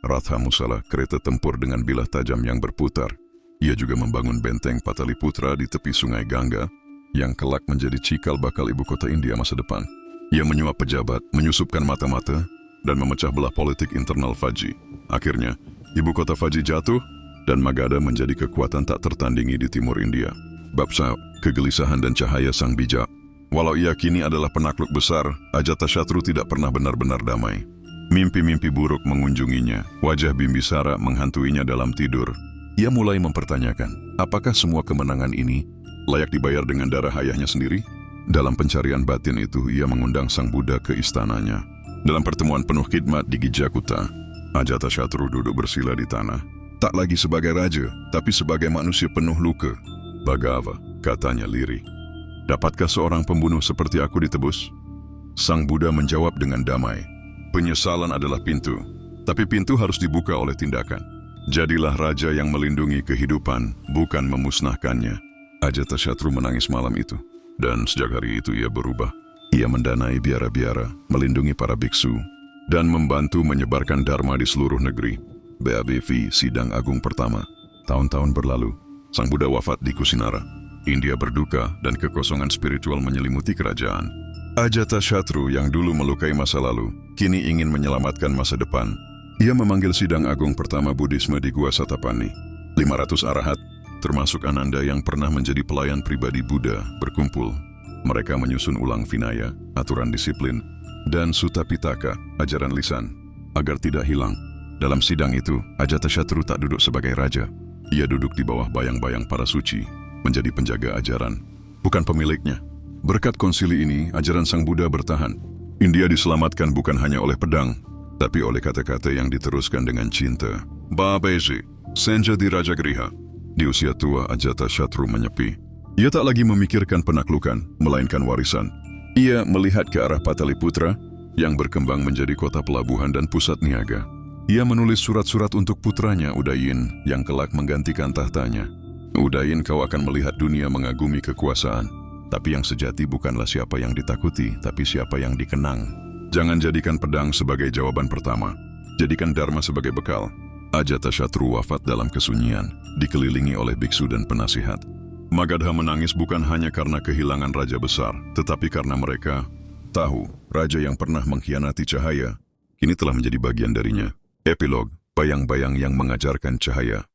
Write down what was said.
Ratha Musala, kereta tempur dengan bilah tajam yang berputar. Ia juga membangun benteng Pataliputra di tepi sungai Gangga, yang kelak menjadi cikal bakal ibu kota India masa depan. Ia menyuap pejabat, menyusupkan mata-mata, dan memecah belah politik internal Fajj. Akhirnya, ibu kota Fajj jatuh, dan Magadha menjadi kekuatan tak tertandingi di timur India. Babsa, kegelisahan dan cahaya sang bijak. Walau ia kini adalah penakluk besar, Ajatasatru tidak pernah benar-benar damai. Mimpi-mimpi buruk mengunjunginya, wajah Bimbisara menghantuinya dalam tidur. Ia mulai mempertanyakan, apakah semua kemenangan ini layak dibayar dengan darah ayahnya sendiri? Dalam pencarian batin itu, ia mengundang sang Buddha ke istananya. Dalam pertemuan penuh khidmat di Gijakuta, Ajatasatru duduk bersila di tanah. Tak lagi sebagai raja, tapi sebagai manusia penuh luka. Bhagava, katanya lirih. Dapatkah seorang pembunuh seperti aku ditebus? Sang Buddha menjawab dengan damai. Penyesalan adalah pintu, tapi pintu harus dibuka oleh tindakan. Jadilah raja yang melindungi kehidupan, bukan memusnahkannya. Ajatasatru menangis malam itu, dan sejak hari itu ia berubah. Ia mendanai biara-biara, melindungi para biksu, dan membantu menyebarkan dharma di seluruh negeri. BABV Sidang Agung Pertama. Tahun-tahun berlalu, sang Buddha wafat di Kusinara. India berduka dan kekosongan spiritual menyelimuti kerajaan. Ajatasatru yang dulu melukai masa lalu, kini ingin menyelamatkan masa depan. Ia memanggil Sidang Agung Pertama Buddhisme di Gua Satapani. 500 arahat, termasuk Ananda yang pernah menjadi pelayan pribadi Buddha, berkumpul. Mereka menyusun ulang Vinaya, aturan disiplin, dan Sutta Pitaka, ajaran lisan, agar tidak hilang. Dalam sidang itu, Ajatasatru tak duduk sebagai raja. Ia duduk di bawah bayang-bayang para suci, menjadi penjaga ajaran, bukan pemiliknya. Berkat konsili ini, ajaran sang Buddha bertahan. India diselamatkan bukan hanya oleh pedang, tapi oleh kata-kata yang diteruskan dengan cinta. Babezi, Senja di Raja Griha. Di usia tua, Ajatasatru menyepi. Ia tak lagi memikirkan penaklukan, melainkan warisan. Ia melihat ke arah Pataliputra, yang berkembang menjadi kota pelabuhan dan pusat niaga. Ia menulis surat-surat untuk putranya, Udayin, yang kelak menggantikan tahtanya. Udayin, kau akan melihat dunia mengagumi kekuasaan. Tapi yang sejati bukanlah siapa yang ditakuti, tapi siapa yang dikenang. Jangan jadikan pedang sebagai jawaban pertama. Jadikan dharma sebagai bekal. Ajatasatru wafat dalam kesunyian, dikelilingi oleh biksu dan penasihat. Magadha menangis bukan hanya karena kehilangan raja besar, tetapi karena mereka tahu raja yang pernah mengkhianati cahaya, kini telah menjadi bagian darinya. Epilog, bayang-bayang yang mengajarkan cahaya.